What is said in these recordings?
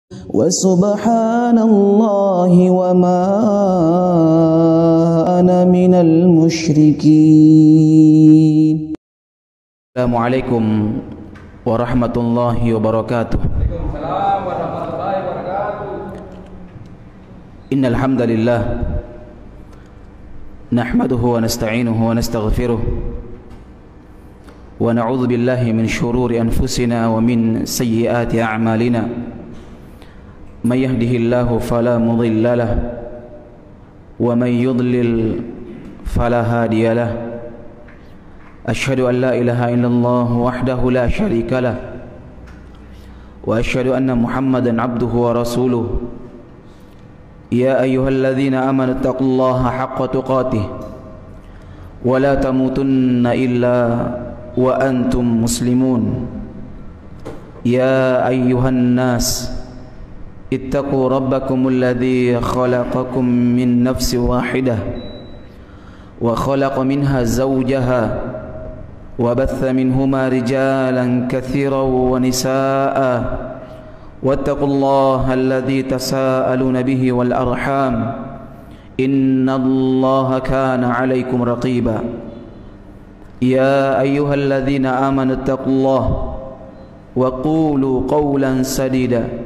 وسبحان الله وما أنا من المشركين. السلام عليكم ورحمة الله وبركاته. إن الحمد لله نحمده ونستعينه ونستغفره ونعوذ بالله من شرور أنفسنا ومن سيئات أعمالنا. من يهده الله فلا مضل له ومن يضلل فلا هادي له. أشهد أن لا إله إلا الله وحده لا شريك له وأشهد أن محمدا عبده ورسوله. يا أيها الذين آمنوا اتقوا الله حق تقاته ولا تموتن إلا وأنتم مسلمون. يا أيها الناس اتقوا ربكم الذي خلقكم من نفس واحدة وخلق منها زوجها وبث منهما رجالا كثيرا ونساء واتقوا الله الذي تساءلون به والأرحام إن الله كان عليكم رقيبا. يا أيها الذين آمنوا اتقوا الله وقولوا قولا سديدا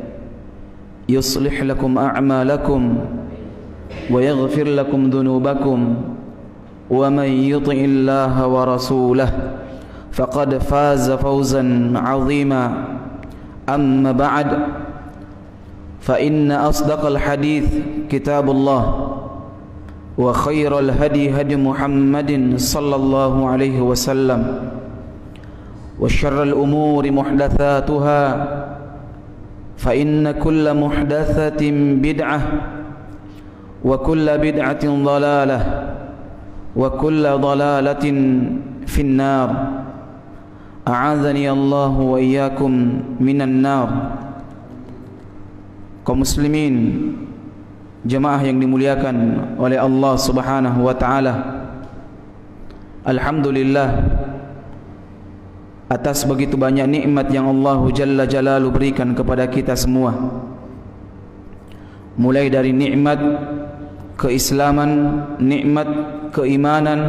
يصلح لكم أعمالكم ويغفر لكم ذنوبكم ومن يطع الله ورسوله فقد فاز فوزا عظيما. أما بعد فإن أصدق الحديث كتاب الله وخير الهدي هدي محمد صلى الله عليه وسلم وشر الأمور محدثاتها فإن كل محدثة بدعة وكل بدعة ضلالة وكل ضلالة في النار. أعاذني الله وإياكم من النار. Kaum muslimin, jemaah yang dimuliakan oleh Allah Subhanahu wa taala. Alhamdulillah atas begitu banyak nikmat yang Allah Jalla Jalaluhu berikan kepada kita semua. Mulai dari nikmat keislaman, nikmat keimanan,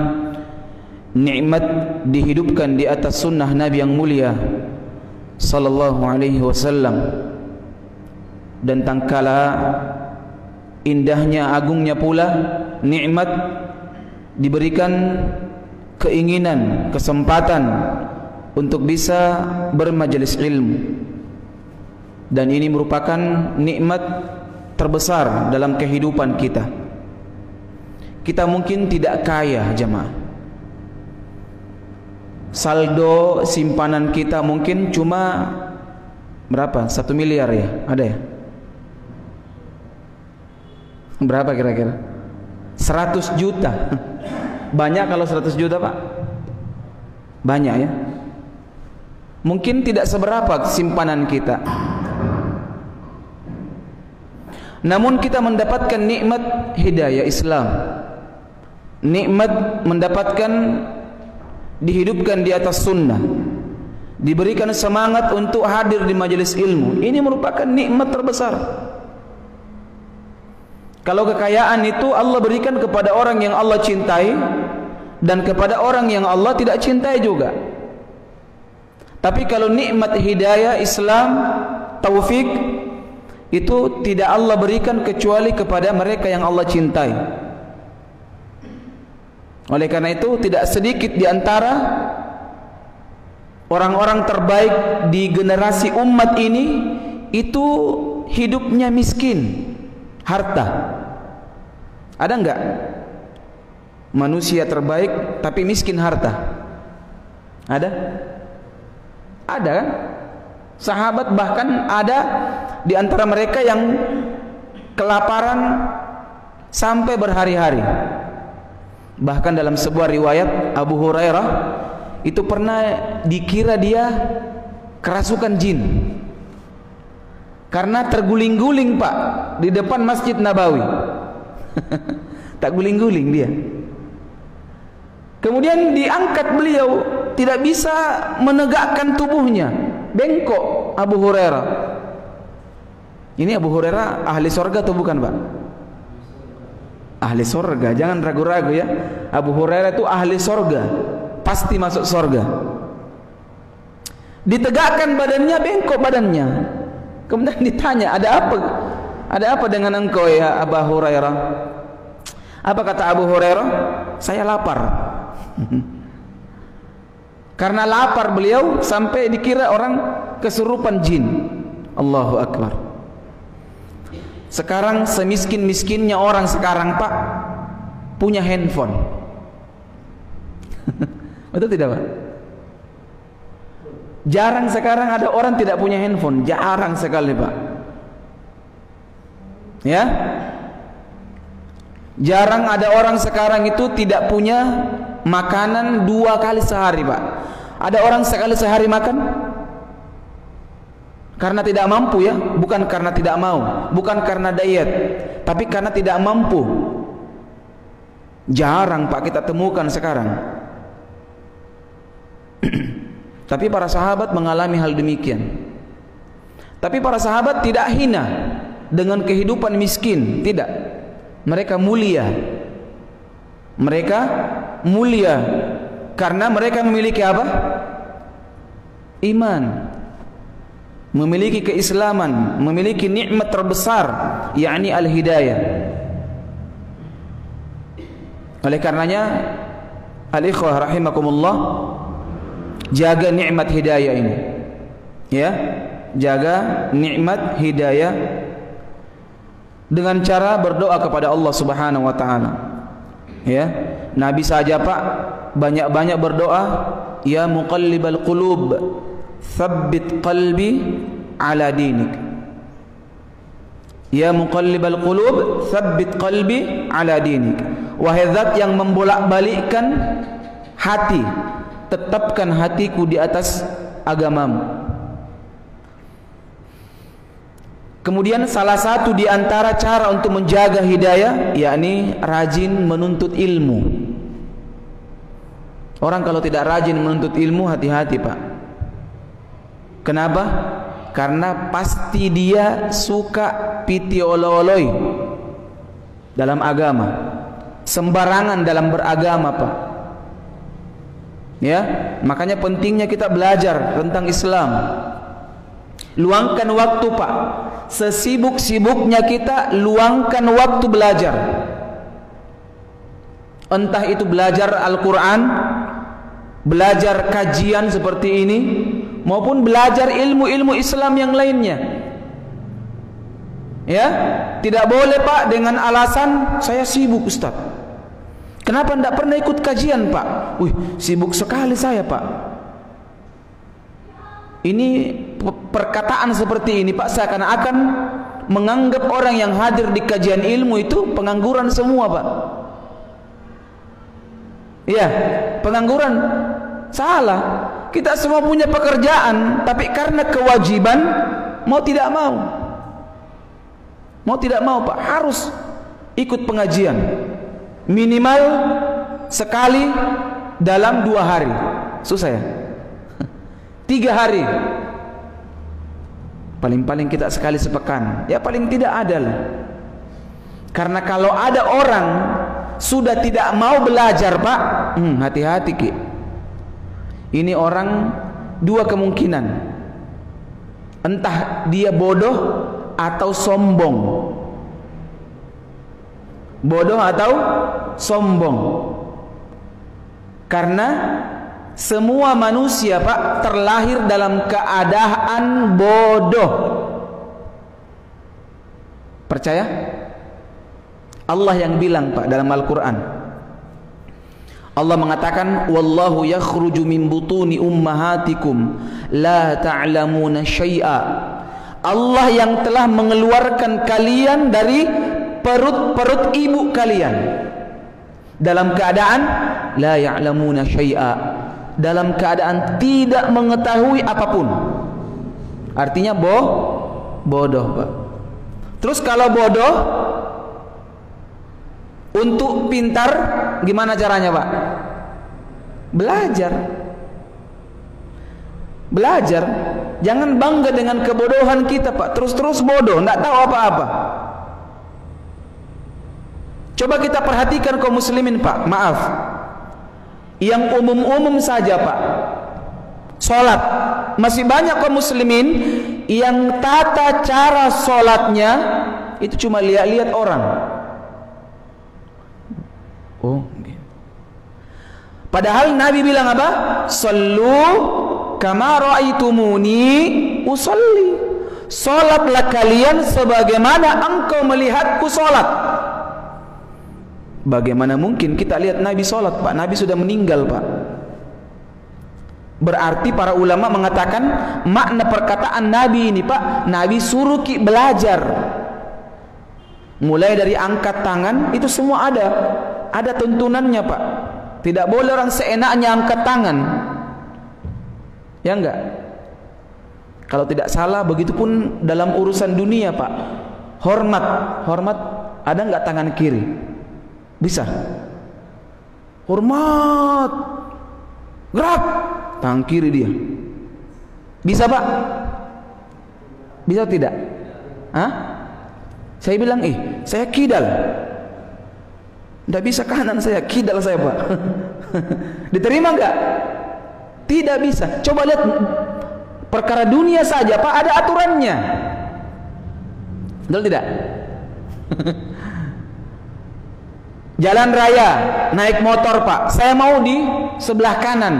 nikmat dihidupkan di atas sunnah Nabi yang mulia sallallahu alaihi wasallam, dan tangkala indahnya, agungnya pula nikmat diberikan keinginan, kesempatan untuk bisa bermajelis ilmu, dan ini merupakan nikmat terbesar dalam kehidupan kita. Kita mungkin tidak kaya jemaah, saldo simpanan kita mungkin cuma berapa? 1 miliar ya? Ada ya? Berapa kira-kira? 100 juta. Banyak kalau 100 juta Pak? Banyak ya? Mungkin tidak seberapa simpanan kita. Namun kita mendapatkan nikmat hidayah Islam, nikmat mendapatkan dihidupkan di atas sunnah, diberikan semangat untuk hadir di majelis ilmu. Ini merupakan nikmat terbesar. Kalau kekayaan itu Allah berikan kepada orang yang Allah cintai dan kepada orang yang Allah tidak cintai juga. Tapi kalau nikmat hidayah, Islam, taufik, itu tidak Allah berikan kecuali kepada mereka yang Allah cintai. Oleh karena itu tidak sedikit di antara orang-orang terbaik di generasi umat ini itu hidupnya miskin harta. Ada enggak manusia terbaik tapi miskin harta? Ada? Ada kan? Sahabat bahkan ada di antara mereka yang kelaparan sampai berhari-hari. Bahkan dalam sebuah riwayat Abu Hurairah itu pernah dikira dia kerasukan jin karena terguling-guling Pak di depan Masjid Nabawi. Tak guling-guling dia. Kemudian diangkat beliau, tidak bisa menegakkan tubuhnya, bengkok Abu Hurairah. Ini Abu Hurairah ahli sorga atau bukan, Pak? Ahli sorga, jangan ragu-ragu ya. Abu Hurairah itu ahli sorga, pasti masuk sorga. Ditegakkan badannya, bengkok badannya. Kemudian ditanya, ada apa? Ada apa dengan engkau ya Abu Hurairah? Apa kata Abu Hurairah? Saya lapar. Karena lapar beliau sampai dikira orang kesurupan jin. Allahu Akbar. Sekarang semiskin-miskinnya orang sekarang, Pak, punya handphone. Betul tidak, Pak? Jarang sekarang ada orang tidak punya handphone. Jarang sekali, Pak. Ya, jarang ada orang sekarang itu tidak punya makanan 2 kali sehari, Pak. Ada orang sekali sehari makan karena tidak mampu ya, bukan karena tidak mau, bukan karena diet, tapi karena tidak mampu. Jarang, Pak, kita temukan sekarang. Tapi para sahabat mengalami hal demikian. Tapi para sahabat tidak hina dengan kehidupan miskin, tidak. Mereka mulia. Mereka mulia karena mereka memiliki apa? Iman, memiliki keislaman, memiliki nikmat terbesar, yakni al-hidayah. Oleh karenanya, al-ikhwah rahimakumullah, jaga nikmat hidayah ini. Ya, jaga nikmat hidayah dengan cara berdoa kepada Allah Subhanahu wa taala. Ya, Nabi saja, Pak, banyak-banyak berdoa, ya muqallibal qulub, tsabbit qalbi ala dinik. Ya muqallibal qulub, tsabbit qalbi ala dinik. Wahai zat yang membolak-balikkan hati, tetapkan hatiku di atas agamamu. Kemudian salah satu di antara cara untuk menjaga hidayah, yakni rajin menuntut ilmu. Orang kalau tidak rajin menuntut ilmu, hati-hati, Pak. Kenapa? Karena pasti dia suka piti olo-oloi dalam agama, sembarangan dalam beragama, Pak. Ya, makanya pentingnya kita belajar tentang Islam. Luangkan waktu, Pak. Sesibuk-sibuknya kita luangkan waktu belajar. Entah itu belajar Al-Quran, belajar kajian seperti ini, maupun belajar ilmu-ilmu Islam yang lainnya. Ya, tidak boleh, Pak, dengan alasan saya sibuk, Ustaz. Kenapa tidak pernah ikut kajian, Pak? Wih, sibuk sekali saya, Pak. Ini perkataan seperti ini, Pak, seakan-akan menganggap orang yang hadir di kajian ilmu itu pengangguran semua, Pak. Iya, pengangguran. Salah. Kita semua punya pekerjaan, tapi karena kewajiban, mau tidak mau, Pak, harus ikut pengajian minimal sekali dalam 2 hari. Susah ya? 3 hari. Paling-paling kita sekali sepekan. Ya paling tidak ada lah. Karena kalau ada orang sudah tidak mau belajar, Pak, hati-hati, Ki. Ini orang 2 kemungkinan. Entah dia bodoh atau sombong. Bodoh atau sombong. Karena semua manusia, Pak, terlahir dalam keadaan bodoh. Percaya? Allah yang bilang, Pak, dalam Al-Quran. Allah mengatakan, wallahu yakhruju min butuni ummahatikum la ta'lamuna syai'a. Allah yang telah mengeluarkan kalian dari perut-perut ibu kalian dalam keadaan la ya'lamuna syai'a, dalam keadaan tidak mengetahui apapun. Artinya bodoh, Pak. Terus kalau bodoh, untuk pintar gimana caranya, Pak? Belajar. Jangan bangga dengan kebodohan kita, Pak. Terus-terus bodoh, enggak tahu apa-apa. Coba kita perhatikan kaum muslimin, Pak. Maaf. Yang umum-umum saja, Pak. Salat. Masih banyak kaum muslimin yang tata cara salatnya itu cuma lihat-lihat orang. Oh, okay. Padahal Nabi bilang apa? Sallu kama ra'aitumuni usalli. Salatlah kalian sebagaimana engkau melihatku salat. Bagaimana mungkin kita lihat Nabi salat, Pak? Nabi sudah meninggal, Pak. Berarti para ulama mengatakan makna perkataan Nabi ini, Pak, Nabi suruh belajar. Mulai dari angkat tangan itu semua ada tuntunannya, Pak. Tidak boleh orang seenaknya angkat tangan. Ya enggak? Kalau tidak salah begitupun dalam urusan dunia, Pak. Hormat ada enggak tangan kiri? Bisa. Hormat. Gerak. Tangan kiri dia. Bisa, Pak? Bisa tidak? Hah? Saya bilang, saya kidal. Tidak bisa kanan saya, kidal saya, Pak. Diterima enggak? Tidak bisa. Coba lihat perkara dunia saja, Pak, ada aturannya. Betul tidak? Jalan raya, naik motor, Pak. Saya mau di sebelah kanan.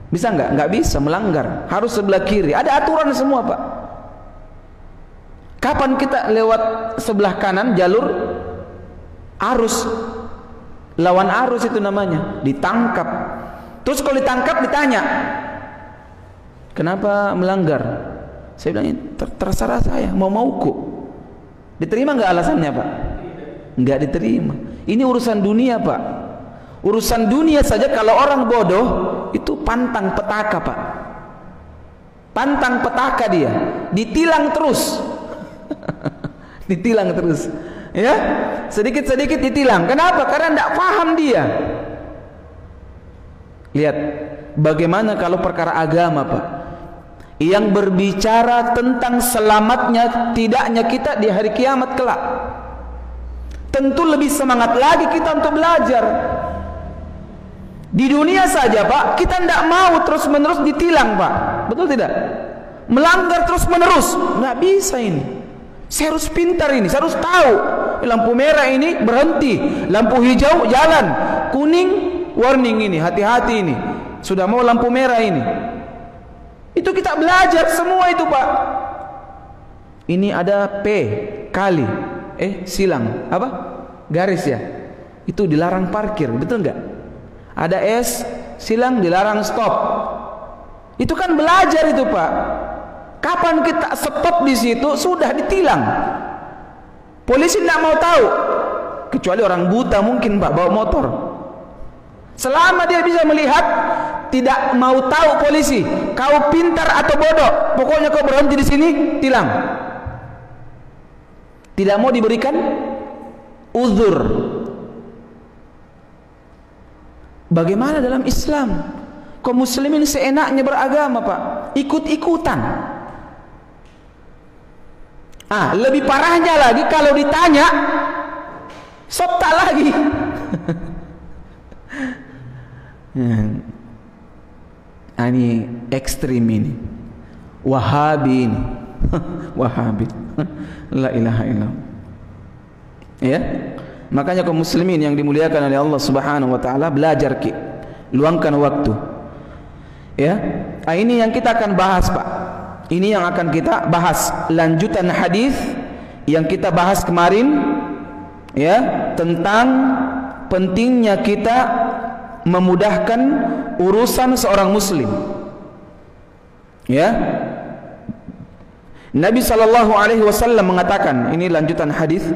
Bisa enggak? Enggak bisa, melanggar. Harus sebelah kiri. Ada aturan semua, Pak. Kapan kita lewat sebelah kanan jalur arus, lawan arus itu namanya, ditangkap. Terus kalau ditangkap ditanya, kenapa melanggar? Saya bilang, terserah saya, mauku. Diterima nggak alasannya, Pak? Nggak diterima. Ini urusan dunia, Pak. Urusan dunia saja kalau orang bodoh itu pantang petaka, Pak. Pantang petaka dia, ditilang terus. Ditilang terus, ya, sedikit-sedikit ditilang. Kenapa? Karena tidak paham dia. Lihat bagaimana kalau perkara agama, Pak, yang berbicara tentang selamatnya tidaknya kita di hari kiamat kelak. Tentu lebih semangat lagi kita untuk belajar. Di dunia saja, Pak, kita tidak mau terus-menerus ditilang, Pak. Betul tidak? Melanggar terus-menerus, nggak bisa ini. Saya harus pintar ini, saya harus tahu. Lampu merah ini berhenti, lampu hijau jalan, kuning warning ini, hati-hati ini. Sudah mau lampu merah ini. Itu kita belajar semua itu, Pak. Ini ada P kali, silang, apa? Garis ya. Itu dilarang parkir, betul nggak? Ada S silang dilarang stop. Itu kan belajar itu, Pak. Kapan kita stop di situ sudah ditilang. Polisi tidak mau tahu, kecuali orang buta mungkin, Pak, bawa motor. Selama dia bisa melihat, tidak mau tahu polisi. Kau pintar atau bodoh, pokoknya kau berhenti di sini, tilang. Tidak mau diberikan uzur. Bagaimana dalam Islam? Kaum muslimin seenaknya beragama, Pak, ikut-ikutan. Lebih parahnya lagi kalau ditanya, sopta lagi. Ini ekstrim ini, Wahabi ini. Wahabi. La ilaha illallah. Ya, makanya kaum muslimin yang dimuliakan oleh Allah Subhanahu wa taala, belajar ki, luangkan waktu. Ya, ini yang kita akan bahas, Pak. Ini yang akan kita bahas, lanjutan hadis yang kita bahas kemarin, ya, tentang pentingnya kita memudahkan urusan seorang muslim. Ya, Nabi SAW mengatakan, ini lanjutan hadis.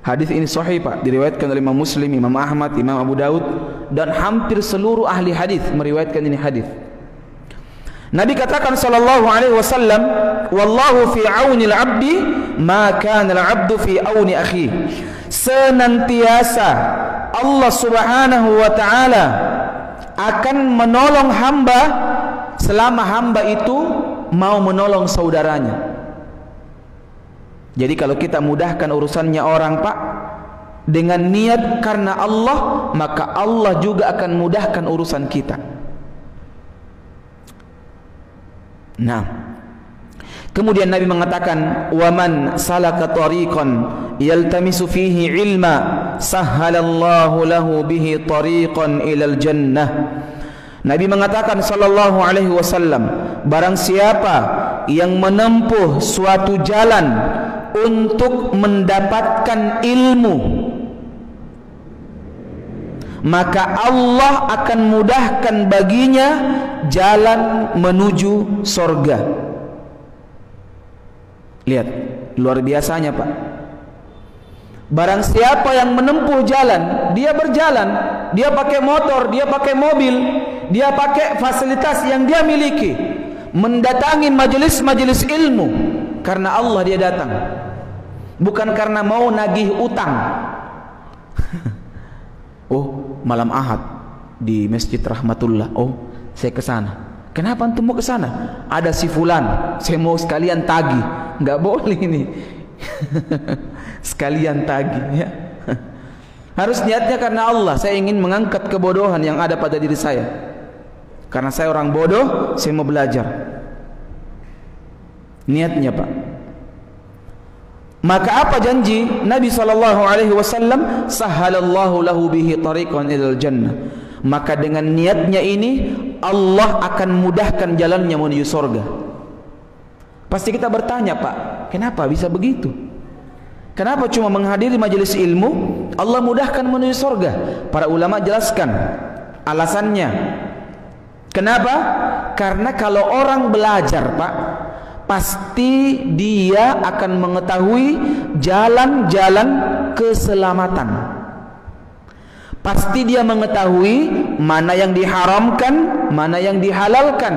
Hadis ini sahih, Pak, diriwayatkan oleh Imam Muslim, Imam Ahmad, Imam Abu Daud, dan hampir seluruh ahli hadis meriwayatkan ini hadis. Nabi katakan sallallahu alaihi wasallam, wallahu fi auni al-'abdi ma kana al-'abdu fi auni akhi. Senantiasa Allah Subhanahu wa taala akan menolong hamba selama hamba itu mau menolong saudaranya. Jadi kalau kita mudahkan urusannya orang, Pak, dengan niat karena Allah, maka Allah juga akan mudahkan urusan kita. Nah, kemudian Nabi mengatakan, "Waman salaka tariqan yaltamisu fihi ilma, sahhalallahu lahu bihi tariqan ilal jannah." Nabi mengatakan sallallahu alaihi wasallam, barang siapa yang menempuh suatu jalan untuk mendapatkan ilmu, maka Allah akan mudahkan baginya jalan menuju sorga. Lihat, luar biasanya, Pak. Barang siapa yang menempuh jalan, dia berjalan, dia pakai motor, dia pakai mobil, dia pakai fasilitas yang dia miliki, mendatangi majelis-majelis ilmu, karena Allah dia datang, bukan karena mau nagih utang. Oh, malam Ahad di Masjid Rahmatullah, oh saya ke sana. Kenapa antum mau ke sana? Ada si fulan, saya mau sekalian tagih. Nggak boleh ini. Sekalian tagih, ya. Harus niatnya karena Allah. Saya ingin mengangkat kebodohan yang ada pada diri saya. Karena saya orang bodoh, saya mau belajar. Niatnya, Pak. Maka apa janji Nabi SAW? Sahhalallahu lahu bihi tariqan ilal jannah. Maka dengan niatnya ini Allah akan mudahkan jalannya menuju surga. Pasti kita bertanya, Pak, kenapa bisa begitu? Kenapa cuma menghadiri majelis ilmu Allah mudahkan menuju surga? Para ulama jelaskan alasannya. Kenapa? Karena kalau orang belajar, Pak, pasti dia akan mengetahui jalan-jalan keselamatan. Pasti dia mengetahui mana yang diharamkan, mana yang dihalalkan,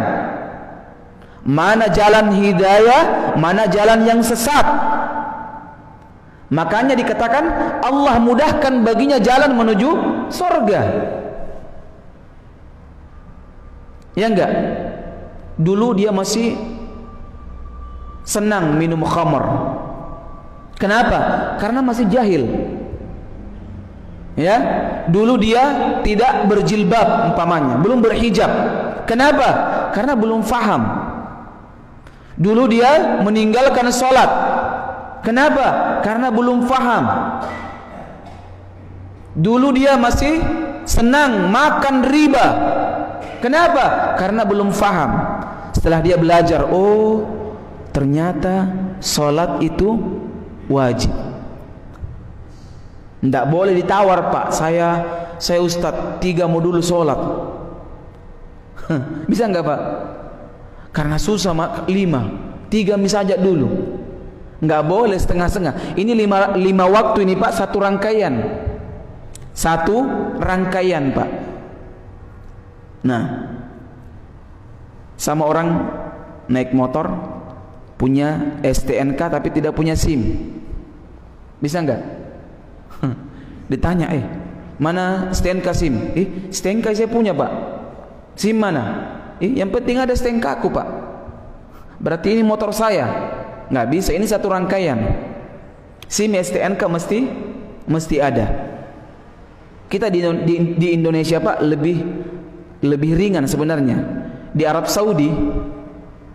mana jalan hidayah, mana jalan yang sesat. Makanya dikatakan Allah mudahkan baginya jalan menuju surga. Ya enggak? Dulu dia masih senang minum khamr. Kenapa? Karena masih jahil. Ya, dulu dia tidak berjilbab umpamanya, belum berhijab. Kenapa? Karena belum faham. Dulu dia meninggalkan sholat. Kenapa? Karena belum faham. Dulu dia masih senang makan riba. Kenapa? Karena belum faham. Setelah dia belajar, oh ternyata sholat itu wajib. Tidak boleh ditawar, Pak, saya ustadz 3 modul sholat. Bisa enggak, Pak? Karena susah 5, 3 saja dulu. Enggak boleh setengah-setengah. Ini 5 waktu ini, Pak, satu rangkaian. Satu rangkaian, Pak. Nah, sama orang naik motor punya STNK tapi tidak punya SIM. Bisa enggak? Ditanya, mana STNK SIM? STNK saya punya, Pak. SIM mana? Yang penting ada STNK aku, Pak. Berarti ini motor saya. Nggak bisa, ini satu rangkaian. SIM STNK mesti ada. Kita di Indonesia, Pak, lebih ringan sebenarnya. Di Arab Saudi,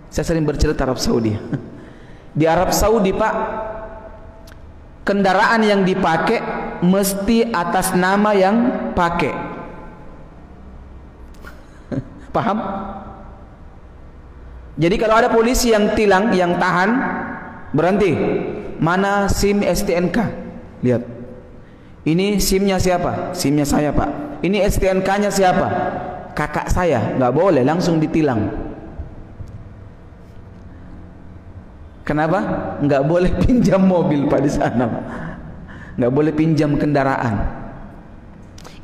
saya sering bercerita Arab Saudi. Di Arab Saudi, Pak, kendaraan yang dipakai mesti atas nama yang pakai. Paham? Jadi kalau ada polisi yang tilang, yang tahan, berhenti. Mana SIM STNK? Lihat. Ini SIM-nya siapa? SIM-nya saya, Pak. Ini STNK-nya siapa? Kakak saya. Nggak boleh, langsung ditilang. Kenapa? Nggak boleh pinjam mobil, Pak, di sana. Nggak boleh pinjam kendaraan.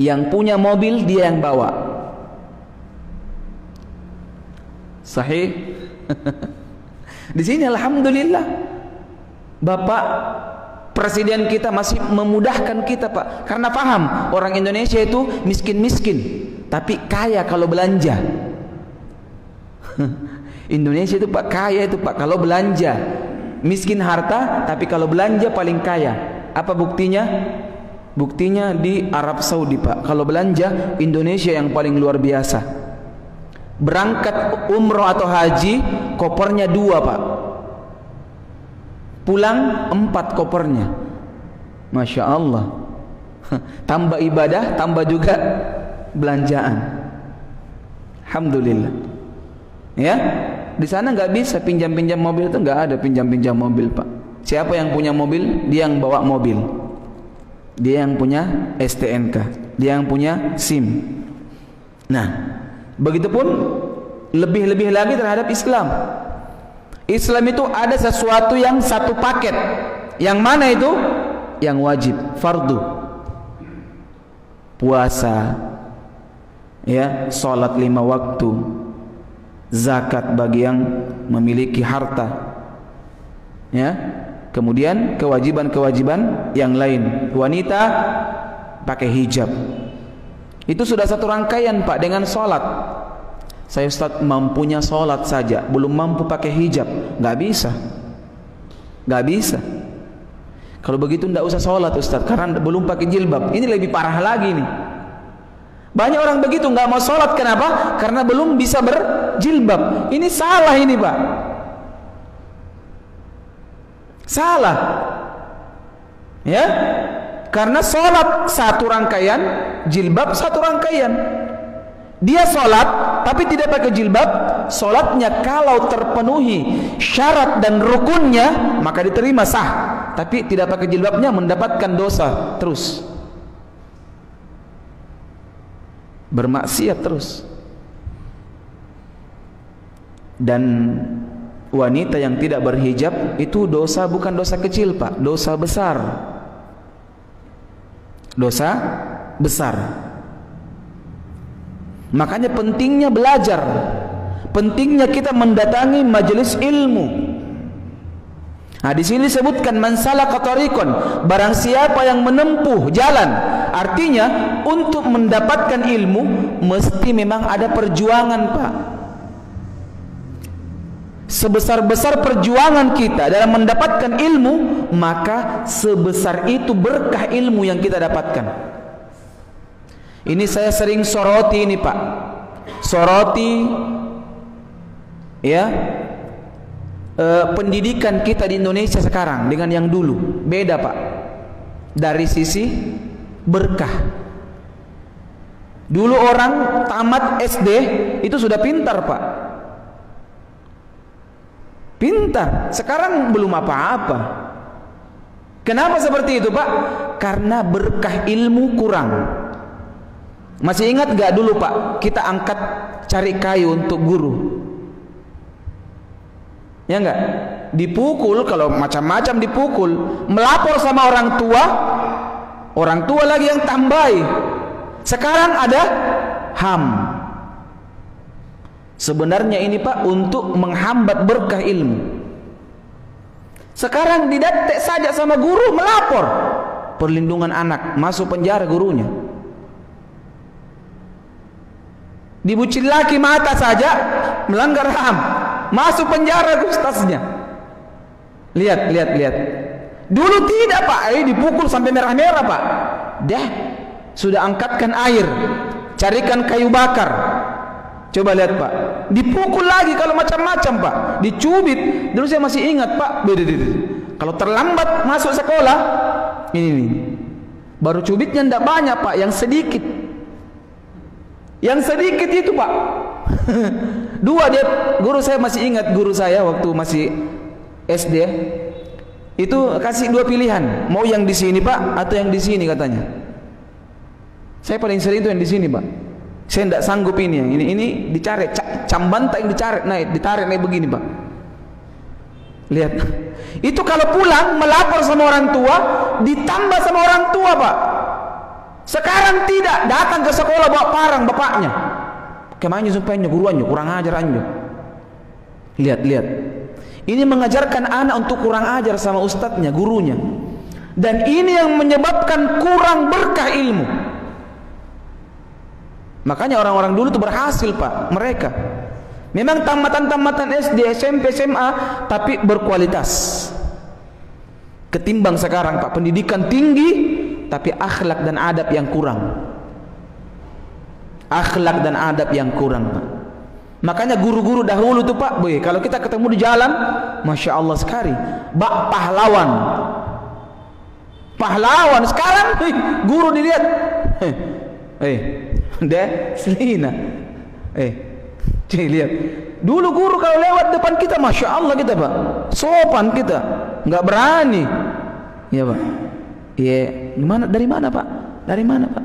Yang punya mobil dia yang bawa. Sahih? Di sini alhamdulillah Bapak Presiden kita masih memudahkan kita, Pak. Karena paham orang Indonesia itu miskin-miskin, tapi kaya kalau belanja. Indonesia itu Pak kaya itu Pak kalau belanja, miskin harta tapi kalau belanja paling kaya. Apa buktinya? Buktinya di Arab Saudi Pak. Kalau belanja Indonesia yang paling luar biasa. Berangkat umroh atau haji kopernya 2 Pak, pulang 4 kopernya. Masya Allah. Tambah ibadah, tambah juga belanjaan. Alhamdulillah. Ya, di sana nggak bisa pinjam-pinjam mobil, itu nggak ada pinjam-pinjam mobil Pak. Siapa yang punya mobil, dia yang bawa mobil, dia yang punya STNK, dia yang punya SIM. Nah, begitupun lebih-lebih lagi terhadap Islam. Islam itu ada sesuatu yang satu paket. Yang mana itu? Yang wajib, fardu. Puasa, ya, salat 5 waktu, zakat bagi yang memiliki harta, ya. Kemudian kewajiban-kewajiban yang lain. Wanita pakai hijab. Itu sudah satu rangkaian Pak dengan salat. Saya Ustaz mampunya salat saja, belum mampu pakai hijab. Nggak bisa. Nggak bisa. Kalau begitu nggak usah salat Ustaz, karena belum pakai jilbab. Ini lebih parah lagi nih. Banyak orang begitu nggak mau salat, kenapa? Karena belum bisa berjilbab. Ini salah ini Pak. Salah. Ya. Karena salat satu rangkaian, jilbab satu rangkaian. Dia salat tapi tidak pakai jilbab, salatnya kalau terpenuhi syarat dan rukunnya maka diterima sah. Tapi tidak pakai jilbabnya mendapatkan dosa terus. Bermaksiat terus. Dan wanita yang tidak berhijab itu dosa, bukan dosa kecil Pak, dosa besar. Dosa besar. Makanya pentingnya belajar, pentingnya kita mendatangi majelis ilmu. Nah, di sini disebutkan man salaka tariqan, barang siapa yang menempuh jalan. Artinya untuk mendapatkan ilmu mesti memang ada perjuangan Pak. Sebesar-besar perjuangan kita dalam mendapatkan ilmu, maka sebesar itu berkah ilmu yang kita dapatkan. Ini saya sering soroti ini Pak, soroti ya, pendidikan kita di Indonesia sekarang dengan yang dulu beda Pak. Dari sisi berkah, dulu orang tamat SD itu sudah pintar Pak, pintar. Sekarang belum apa-apa. Kenapa seperti itu Pak? Karena berkah ilmu kurang. Masih ingat gak dulu Pak, kita angkat cari kayu untuk guru? Ya enggak? Dipukul, kalau macam-macam dipukul, melapor sama orang tua lagi yang tambahi. Sekarang ada HAM. Sebenarnya ini Pak untuk menghambat berkah ilmu. Sekarang didatek saja sama guru, melapor. Perlindungan anak, masuk penjara gurunya. Dibucin laki mata saja melanggar HAM, masuk penjara ustaznya. Lihat. Dulu tidak Pak, dipukul sampai merah-merah Pak. Dah, sudah angkatkan air, carikan kayu bakar. Coba lihat Pak, dipukul lagi kalau macam-macam Pak, dicubit. Dulu saya masih ingat Pak, kalau terlambat masuk sekolah, ini baru cubitnya tidak banyak Pak, yang sedikit. Yang sedikit itu Pak. 2 dia, guru saya masih ingat, guru saya waktu masih SD itu kasih 2 pilihan, mau yang di sini Pak atau yang di sini katanya. Saya paling sering itu yang di sini Pak. Saya tidak sanggup ini yang ini dicari, cambanta yang ditarik naik begini Pak. Lihat. Itu kalau pulang melapor sama orang tua, ditambah sama orang tua Pak. Sekarang tidak, datang ke sekolah bawa parang bapaknya. Kemana sumpahnya guruannya kurang ajar anjo. Lihat. Ini mengajarkan anak untuk kurang ajar sama ustadznya, gurunya. Dan ini yang menyebabkan kurang berkah ilmu. Makanya orang-orang dulu itu berhasil Pak, mereka. Memang tamatan-tamatan SD, SMP, SMA, tapi berkualitas. Ketimbang sekarang Pak, pendidikan tinggi tapi akhlak dan adab yang kurang. Akhlak dan adab yang kurang Pak. Makanya guru-guru dahulu tuh Pak, boy, kalau kita ketemu di jalan, Masya Allah sekali, pahlawan. Pahlawan. Sekarang guru dilihat, deh selina, lihat. Dulu guru kalau lewat depan kita, Masya Allah kita Pak, sopan kita, nggak berani. Ya Pak. Iya, gimana? Dari mana Pak? Dari mana Pak?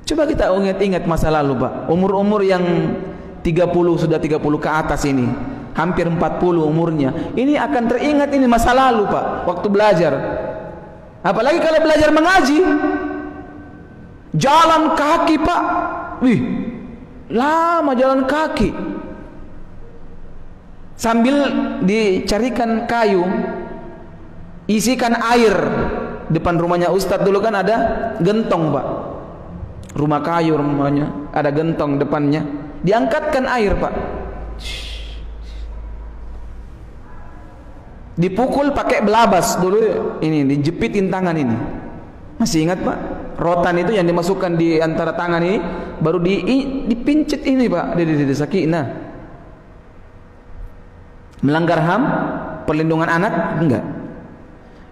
Coba kita ingat-ingat masa lalu Pak. Umur-umur yang 30 ke atas ini, hampir 40 umurnya, ini akan teringat ini masa lalu Pak, waktu belajar. Apalagi kalau belajar mengaji, jalan kaki Pak, wih, lama jalan kaki, sambil dicarikan kayu, isikan air. Depan rumahnya Ustadz dulu kan ada gentong Pak, rumah kayu rumahnya, ada gentong depannya, diangkatkan air Pak, dipukul pakai belabas dulu, ini dijepitin tangan ini. Masih ingat Pak? Rotan itu yang dimasukkan di antara tangan ini, baru dipincit ini Pak, di sakinah. Melanggar HAM, perlindungan anak? Enggak.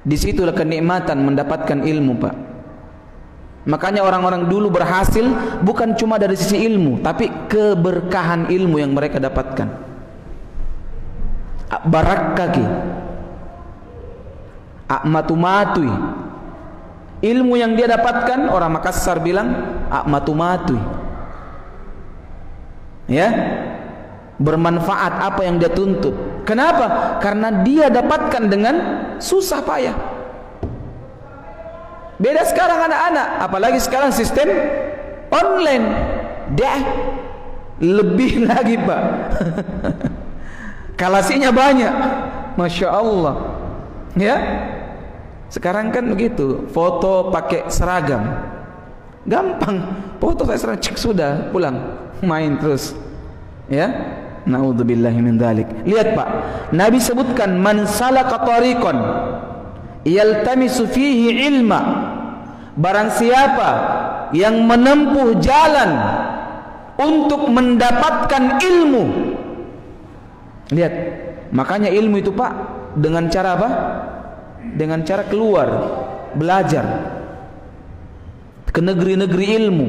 Disitulah kenikmatan mendapatkan ilmu Pak. Makanya orang-orang dulu berhasil bukan cuma dari sisi ilmu, tapi keberkahan ilmu yang mereka dapatkan. Barakaki, akmatumatui, ilmu yang dia dapatkan, orang Makassar bilang akmatumatui, ya, bermanfaat apa yang dia tuntut. Kenapa? Karena dia dapatkan dengan susah payah. Beda sekarang anak-anak, apalagi sekarang sistem online, lebih lagi Pak. Kalasinya banyak, Masya Allah. Ya, sekarang kan begitu, foto pakai seragam, gampang, foto pakai seragam, cek sudah, pulang, main terus. Ya, naudzubillahi min dzalik. Lihat Pak, Nabi sebutkan man salaka tariqan yaltamisu fihi ilma, barang siapa yang menempuh jalan untuk mendapatkan ilmu. Lihat, makanya ilmu itu Pak dengan cara apa? Dengan cara keluar, belajar ke negeri-negeri ilmu,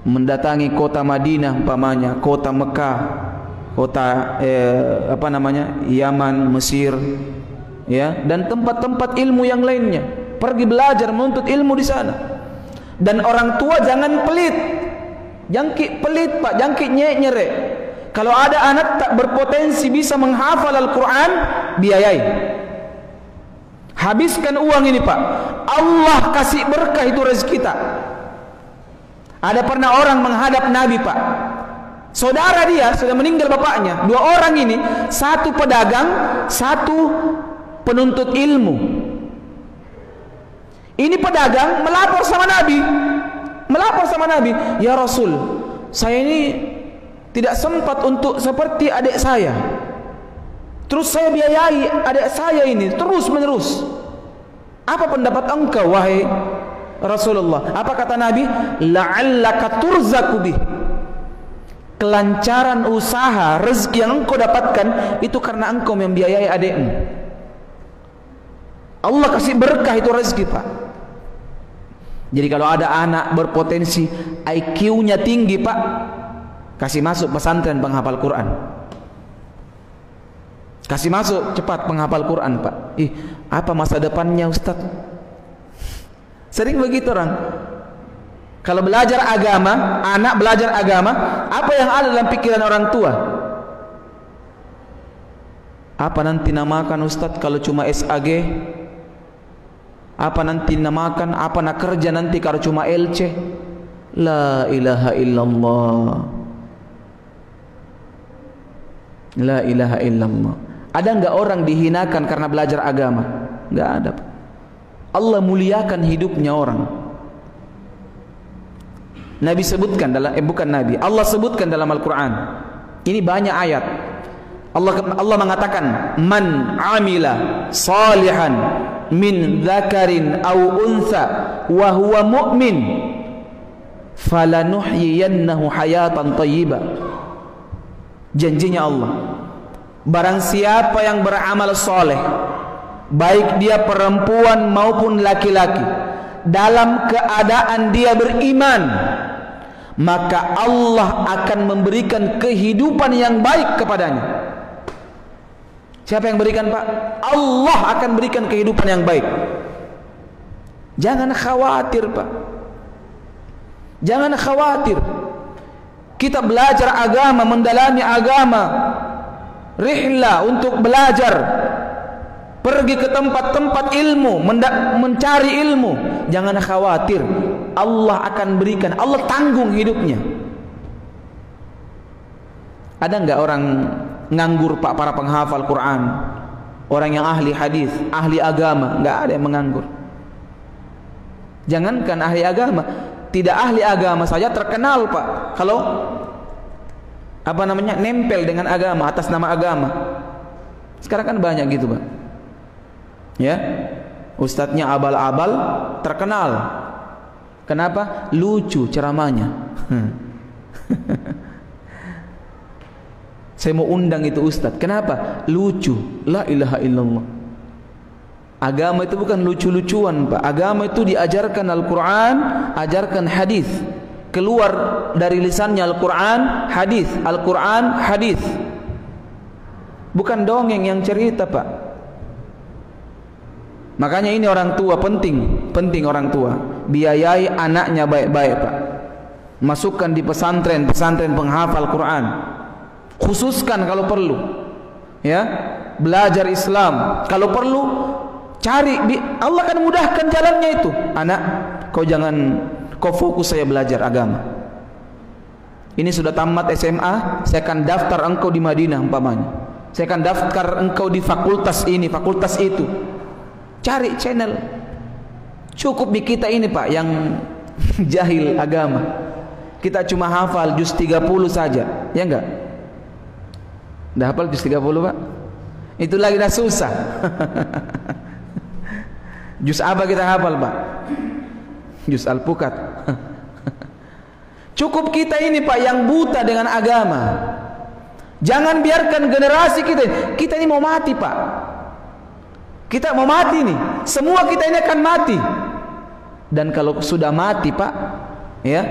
mendatangi kota Madinah umpamanya, kota Mekah, kota Yaman, Mesir, ya, dan tempat-tempat ilmu yang lainnya. Pergi belajar menuntut ilmu di sana. Dan orang tua jangan pelit, jangkik pelit Pak, jangkik nyerek. Kalau ada anak tak berpotensi bisa menghafal Al-Quran, biayai, habiskan uang ini Pak. Allah kasih berkah itu rezeki kita. Ada pernah orang menghadap Nabi Pak, saudara dia sudah meninggal bapaknya. Dua orang ini, satu pedagang, satu penuntut ilmu. Ini pedagang melapor sama Nabi, ya Rasul, saya ini tidak sempat untuk seperti adik saya, terus saya biayai adik saya ini terus menerus. Apa pendapat engkau wahai Rasulullah? Apa kata Nabi? La'allaka turzaku bih. Kelancaran usaha, rezeki yang engkau dapatkan itu karena engkau membiayai adikmu. Allah kasih berkah itu rezeki Pak. Jadi kalau ada anak berpotensi, IQ-nya tinggi Pak, kasih masuk pesantren penghafal Quran. Kasih masuk cepat penghafal Quran Pak. Apa masa depannya Ustaz? Sering begitu orang. Kalau belajar agama, anak belajar agama, apa yang ada dalam pikiran orang tua? Apa nanti namakan Ustaz kalau cuma SAG? Apa nanti namakan? Apa nak kerja nanti kalau cuma LC? La ilaha illallah. La ilaha illallah. Ada enggak orang dihinakan karena belajar agama? Enggak ada. Allah muliakan hidupnya orang. Nabi sebutkan dalam bukan Nabi, Allah sebutkan dalam Al-Qur'an. Ini banyak ayat. Allah mengatakan, "Man 'amila salihan min dzakarin aw untha wa huwa mu'min falanuhyiyannahu hayatan thayyibah." Janjinya Allah, barang siapa yang beramal soleh, baik dia perempuan maupun laki-laki, dalam keadaan dia beriman, maka Allah akan memberikan kehidupan yang baik kepadanya. Siapa yang berikan, Pak? Allah akan berikan kehidupan yang baik. Jangan khawatir, Pak. Jangan khawatir. Kita belajar agama, mendalami agama, rihlah untuk belajar, pergi ke tempat-tempat ilmu, mencari ilmu. Jangan khawatir, Allah akan berikan, Allah tanggung hidupnya. Ada enggak orang nganggur, Pak, para penghafal Quran, orang yang ahli hadis, ahli agama? Enggak ada yang menganggur. Jangankan ahli agama, tidak ahli agama saja terkenal, Pak, kalau nempel dengan agama, atas nama agama. Sekarang kan banyak gitu, Pak. Ya, ustadznya abal-abal terkenal. Kenapa? Lucu ceramahnya. Saya mau undang itu ustadz. Kenapa? Lucu. La ilaha illallah. Agama itu bukan lucu-lucuan, Pak. Agama itu diajarkan Al-Quran, ajarkan hadis. Keluar dari lisannya Al-Quran, hadis. Al-Quran, hadis. Bukan dongeng yang cerita, Pak. Makanya ini orang tua penting orang tua. Biayai anaknya baik-baik, Pak. Masukkan di pesantren penghafal Quran. Khususkan kalau perlu, ya, belajar Islam. Kalau perlu cari, Allah akan mudahkan jalannya itu. Anak, kau fokus saya belajar agama. Ini sudah tamat SMA, saya akan daftar engkau di Madinah umpamanya. Saya akan daftar engkau di fakultas ini, fakultas itu. Cari channel. Cukup di kita ini, Pak, yang jahil agama. Kita cuma hafal juz 30 saja, ya enggak? Dah hafal juz 30, Pak? Itu lagi dah susah. Juz apa kita hafal, Pak? Juz Al-Pukat. Cukup kita ini, Pak, yang buta dengan agama. Jangan biarkan generasi kita ini mau mati, Pak. Kita mau mati nih. Semua kita ini akan mati. Dan kalau sudah mati, Pak, ya,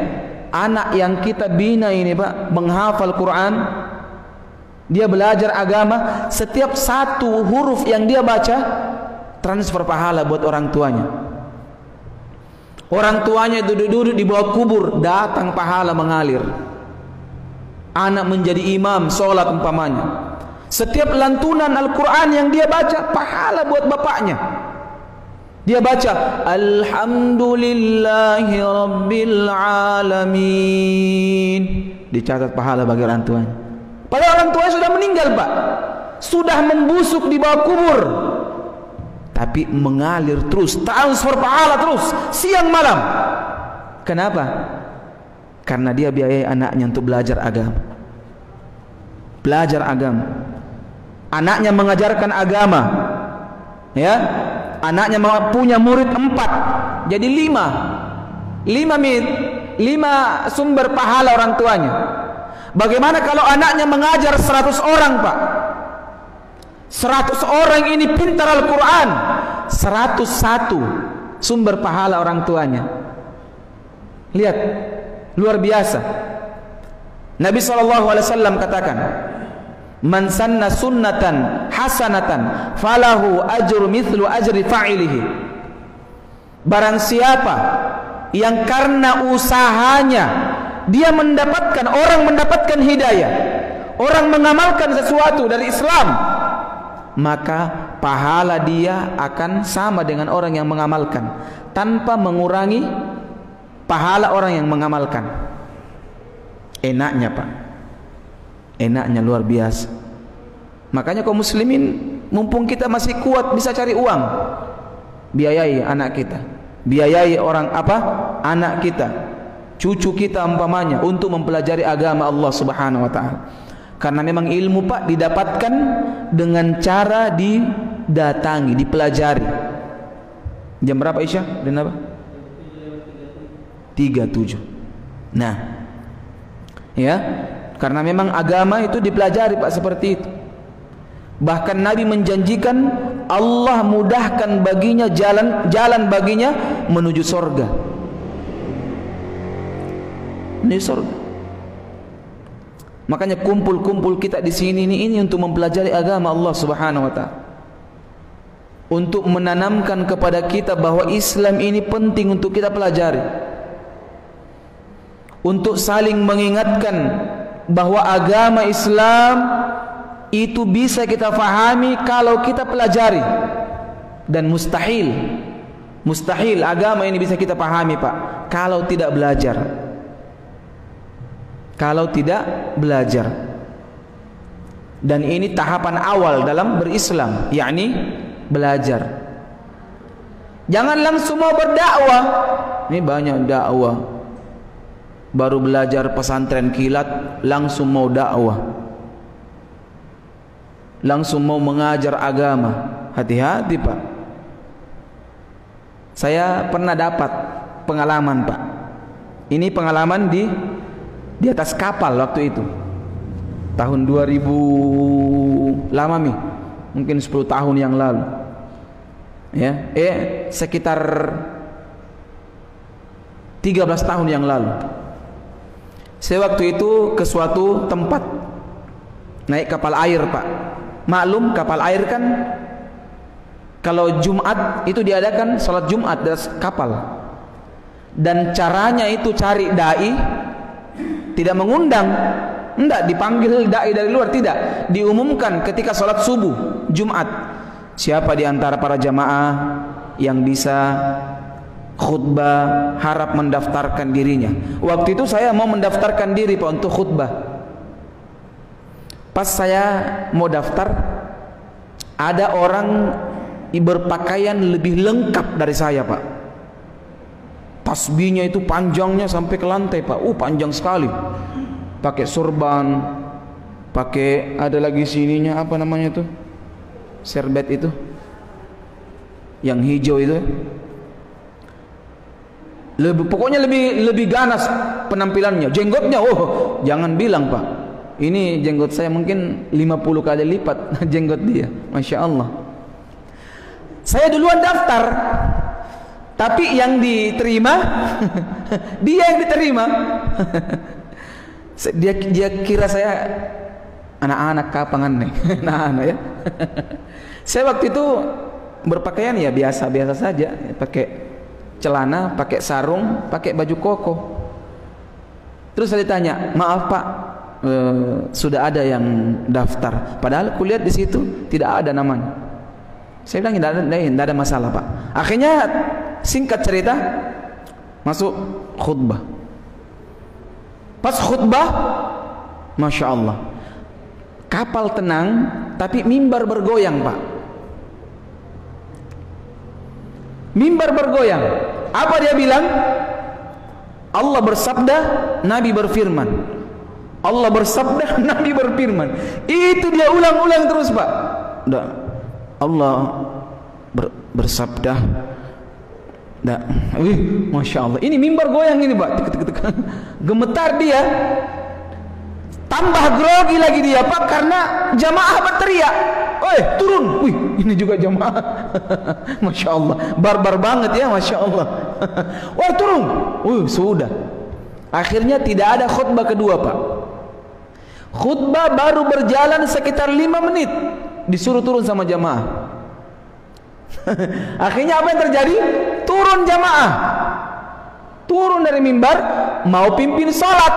anak yang kita bina ini, Pak, menghafal Quran, dia belajar agama, setiap satu huruf yang dia baca transfer pahala buat orang tuanya. Orang tuanya duduk-duduk di bawah kubur, datang pahala mengalir. Anak menjadi imam sholat umpamanya. Setiap lantunan Al-Quran yang dia baca, pahala buat bapaknya. Dia baca Alhamdulillahi Rabbil Alamin, dicatat pahala bagi orang tuanya. Padahal orang tuanya sudah meninggal, Pak, sudah membusuk di bawah kubur, tapi mengalir terus, transfer pahala terus, siang malam. Kenapa? Karena dia biayai anaknya untuk belajar agama. Belajar agama. Anaknya mengajarkan agama, ya. Anaknya punya murid 4, jadi 5 sumber pahala orang tuanya. Bagaimana kalau anaknya mengajar 100 orang, Pak? 100 orang ini pintar Al-Quran, 101 sumber pahala orang tuanya. Lihat, luar biasa. Nabi SAW katakan, man sanna sunnatan hasanatan falahu ajru mithlu ajri fa'ilihi. Barang siapa yang karena usahanya dia mendapatkan, orang mendapatkan hidayah, orang mengamalkan sesuatu dari Islam, maka pahala dia akan sama dengan orang yang mengamalkan, tanpa mengurangi pahala orang yang mengamalkan. Enaknya, Pak, enaknya luar biasa. Makanya kaum muslimin, mumpung kita masih kuat, bisa cari uang, biayai anak kita, biayai orang anak kita, cucu kita umpamanya untuk mempelajari agama Allah Subhanahu wa taala. Karena memang ilmu Pak didapatkan dengan cara didatangi, dipelajari. Jam berapa Isya? Dan apa? 37. Nah, ya, karena memang agama itu dipelajari Pak seperti itu. Bahkan Nabi menjanjikan Allah mudahkan baginya jalan baginya menuju surga. Menuju surga. Makanya kumpul kita di sini ini untuk mempelajari agama Allah Subhanahu wa taala. Untuk menanamkan kepada kita bahwa Islam ini penting untuk kita pelajari. Untuk saling mengingatkan bahwa agama Islam itu bisa kita fahami kalau kita pelajari. Dan mustahil agama ini bisa kita pahami Pak kalau tidak belajar. Kalau tidak belajar. Dan ini tahapan awal dalam berislam, yakni belajar. Jangan langsung mau berdakwah. Ini banyak dakwah, baru belajar pesantren kilat langsung mau dakwah, langsung mau mengajar agama. Hati-hati Pak. Saya pernah dapat pengalaman Pak. Ini pengalaman di atas kapal waktu itu. Tahun 2000 lama nih. Mungkin 10 tahun yang lalu. Ya, sekitar 13 tahun yang lalu. Saya waktu itu ke suatu tempat naik kapal air Pak. Maklum kapal air kan kalau Jumat itu diadakan salat Jumat di atas kapal. Dan caranya itu cari dai, tidak mengundang, enggak dipanggil dai dari luar, tidak, diumumkan ketika salat subuh Jumat. Siapa di antara para jamaah yang bisa khutbah harap mendaftarkan dirinya. Waktu itu saya mau mendaftarkan diri Pak untuk khutbah. Pas saya mau daftar, ada orang berpakaian lebih lengkap dari saya Pak. Tasbihnya itu panjangnya sampai ke lantai Pak. Panjang sekali. Pakai sorban, pakai ada lagi sininya apa namanya itu? Serbet itu. Yang hijau itu. Pokoknya lebih ganas penampilannya. Jenggotnya jangan bilang Pak. Ini jenggot saya mungkin 50 kali lipat jenggot dia. Masya Allah. Saya duluan daftar. Tapi yang diterima dia yang diterima. Dia kira saya anak-anak kapangan nih. Anak-anak ya. Saya waktu itu berpakaian ya biasa-biasa saja, pakai celana, pakai sarung, pakai baju koko. Terus saya ditanya, "Maaf Pak, sudah ada yang daftar." Padahal kulihat di situ tidak ada namanya. Saya bilang tidak ada masalah Pak. Akhirnya singkat cerita masuk khutbah. Pas khutbah, Masya Allah, kapal tenang tapi mimbar bergoyang Pak. Mimbar bergoyang. Apa dia bilang? Allah bersabda, Nabi berfirman. Allah bersabda, Nabi berfirman. Itu dia ulang-ulang terus Pak. Allah bersabda. Masya Allah. Ini mimbar goyang ini Pak. Gemetar dia. Tambah grogi lagi dia Pak karena jamaah berteriak. Turun. Ini juga jamaah. Masya Allah. Barbar banget ya, Masya Allah. Turun. Sudah. Akhirnya tidak ada khutbah kedua Pak. Khutbah baru berjalan sekitar 5 menit. Disuruh turun sama jamaah. Akhirnya apa yang terjadi? Turun jamaah. Turun dari mimbar, mau pimpin salat,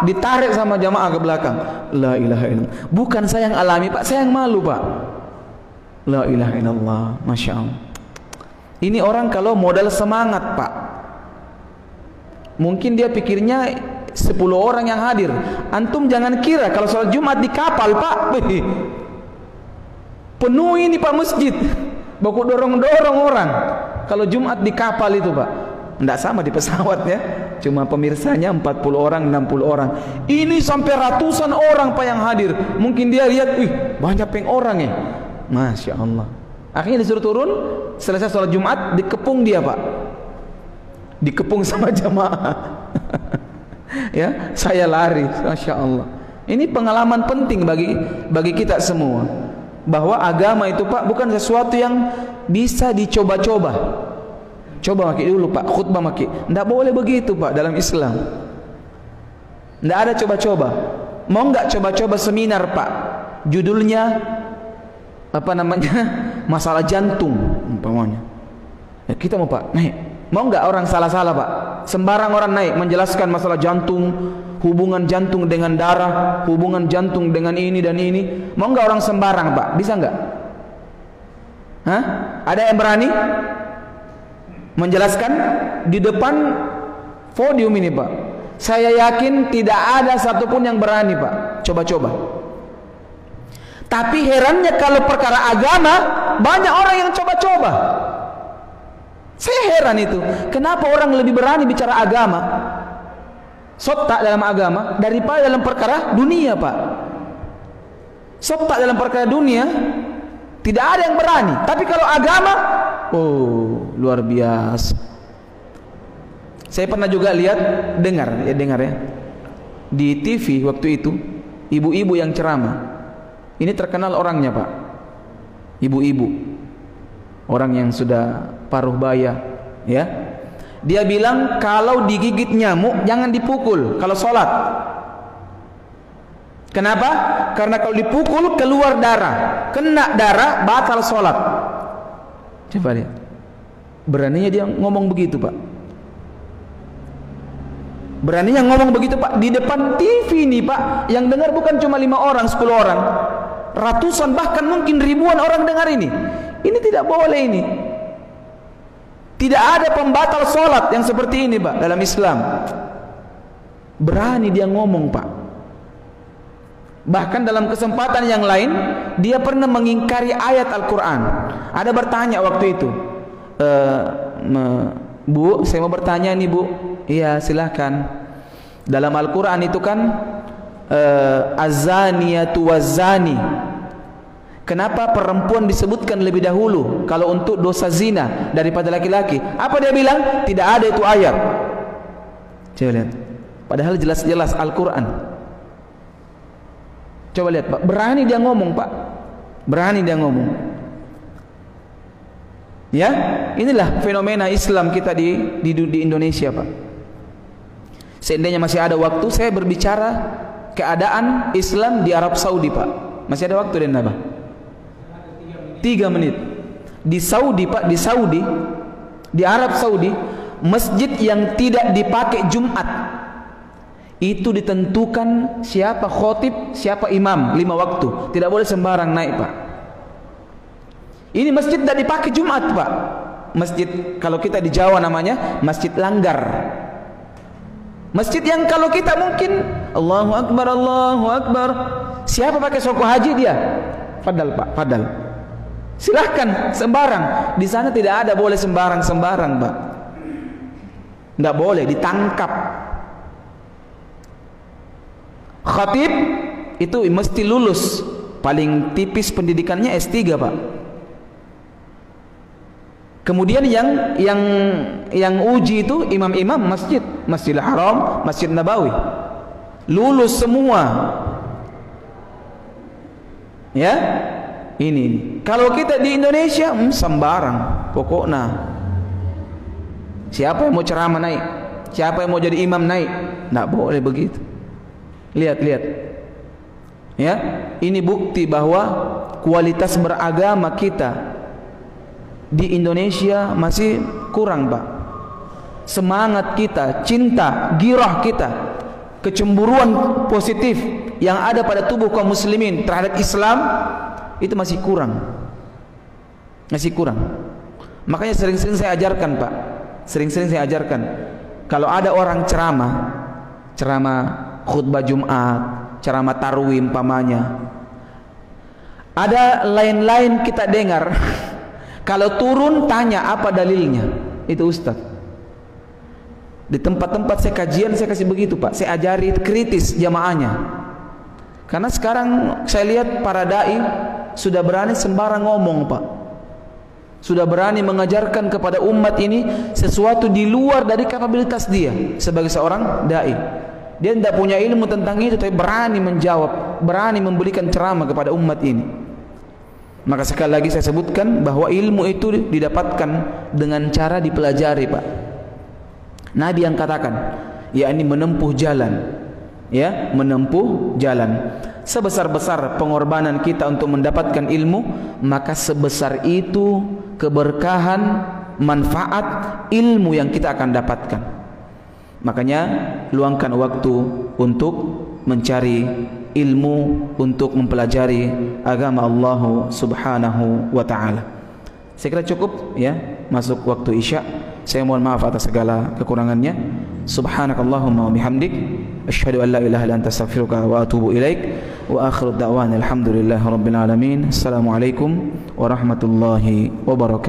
ditarik sama jamaah ke belakang. La ilaha illallah. Bukan saya yang alami Pak, saya yang malu Pak. La ilaha illallah. Masya Allah. Ini orang kalau modal semangat Pak, mungkin dia pikirnya 10 orang yang hadir. Antum jangan kira kalau sholat Jumat di kapal Pak, penuh ini Pak masjid, baku dorong-dorong orang. Kalau Jumat di kapal itu Pak, tidak sama di pesawat ya. cuma pemirsanya 40 orang, 60 orang. Ini sampai ratusan orang Pak yang hadir. Mungkin dia lihat, wih, banyak orang ya. Masya Allah. Akhirnya disuruh turun, selesai sholat Jumat, dikepung dia Pak. Dikepung sama jamaah. Ya, saya lari. Masya Allah. Ini pengalaman penting bagi kita semua, bahwa agama itu Pak bukan sesuatu yang bisa dicoba-coba. Coba maki dulu Pak, khutbah maki. Tidak boleh begitu Pak dalam Islam. Tidak ada coba-coba. Mau nggak coba-coba seminar Pak? Judulnya apa namanya? Masalah jantung umpamanya. Ya, kita mau Pak naik. Mau nggak orang salah-salah Pak? Sembarang orang naik menjelaskan masalah jantung, hubungan jantung dengan darah, hubungan jantung dengan ini dan ini. Mau nggak orang sembarang Pak? Bisa nggak? Hah? Ada yang berani menjelaskan di depan podium ini Pak? Saya yakin tidak ada satupun yang berani Pak coba-coba. Tapi herannya kalau perkara agama banyak orang yang coba-coba. Saya heran itu, kenapa orang lebih berani bicara agama, sotak dalam agama, daripada dalam perkara dunia Pak. Sotak dalam perkara dunia tidak ada yang berani, tapi kalau agama, oh luar biasa. Saya pernah juga lihat, dengar ya, di TV waktu itu, ibu-ibu yang ceramah. Ini terkenal orangnya Pak, ibu-ibu, orang yang sudah paruh baya, ya. Dia bilang kalau digigit nyamuk jangan dipukul kalau sholat. Kenapa? Karena kalau dipukul keluar darah, kena darah batal sholat. Coba lihat, beraninya dia ngomong begitu Pak. Beraninya ngomong begitu Pak di depan TV nih Pak. Yang dengar bukan cuma 5 orang, 10 orang, ratusan bahkan mungkin ribuan orang dengar ini. Ini tidak boleh ini. Tidak ada pembatal sholat yang seperti ini Pak dalam Islam. Berani dia ngomong Pak. Bahkan dalam kesempatan yang lain dia pernah mengingkari ayat Al-Quran. Ada bertanya waktu itu, Bu, saya mau bertanya nih Bu. Iya silahkan. Dalam Al-Quran itu kan az-zaniyatu waz-zani. Kenapa perempuan disebutkan lebih dahulu kalau untuk dosa zina daripada laki-laki? Apa dia bilang? Tidak ada itu ayat. Coba lihat. Padahal jelas-jelas Al-Quran. Coba lihat Pak. Berani dia ngomong Pak. Berani dia ngomong. Ya, inilah fenomena Islam kita di Indonesia Pak. Seandainya masih ada waktu, saya berbicara keadaan Islam di Arab Saudi Pak. Masih ada waktu dan apa? 3 menit. Di Saudi Pak, di Arab Saudi, masjid yang tidak dipakai Jumat itu ditentukan siapa khotib, siapa imam 5 waktu. Tidak boleh sembarang naik Pak. Ini masjid tidak dipakai Jumat Pak. Masjid kalau kita di Jawa namanya Masjid Langgar. Masjid yang kalau kita mungkin Allahu Akbar, Allahu Akbar. Siapa pakai soko haji dia? Fadal Pak, fadal. Silahkan sembarang. Di sana tidak ada boleh sembarang-sembarang Pak. Tidak boleh, ditangkap. Khatib itu mesti lulus, paling tipis pendidikannya S3 Pak. Kemudian yang uji itu imam-imam masjid, Masjidil Haram, Masjid Nabawi. Lulus semua. Ya? Ini. Kalau kita di Indonesia sembarang pokoknya. Siapa yang mau ceramah naik? Siapa yang mau jadi imam naik? Tidak boleh begitu. Lihat. Ya, ini bukti bahwa kualitas beragama kita di Indonesia masih kurang Pak. Semangat kita, cinta, girah kita, kecemburuan positif yang ada pada tubuh kaum muslimin terhadap Islam itu masih kurang. Masih kurang. Makanya sering-sering saya ajarkan Pak. Sering-sering saya ajarkan, kalau ada orang ceramah khutbah Jumat, ceramah tarwih umpamanya, ada lain-lain kita dengar. Kalau turun tanya apa dalilnya, itu Ustaz. Di tempat-tempat saya kajian saya kasih begitu Pak, saya ajari kritis jamaahnya. Karena sekarang saya lihat para dai sudah berani sembarang ngomong Pak, sudah berani mengajarkan kepada umat ini sesuatu di luar dari kapabilitas dia sebagai seorang dai. Dia tidak punya ilmu tentang itu, tapi berani menjawab, berani memberikan ceramah kepada umat ini. Maka sekali lagi saya sebutkan bahwa ilmu itu didapatkan dengan cara dipelajari Pak. Nabi yang katakan, yakni menempuh jalan, ya, menempuh jalan. Sebesar-besar pengorbanan kita untuk mendapatkan ilmu, maka sebesar itu keberkahan, manfaat ilmu yang kita akan dapatkan. Makanya luangkan waktu untuk mencari ilmu, untuk mempelajari agama Allah Subhanahu wa taala. Saya kira cukup ya, masuk waktu Isya. Saya mohon maaf atas segala kekurangannya. Subhanakallahumma wa bihamdik, asyhadu an la ilaha illa anta astaghfiruka wa atubu ilaik. Wa akhiru da'wana alhamdulillahirabbil alamin. Assalamualaikum warahmatullahi wabarakatuh.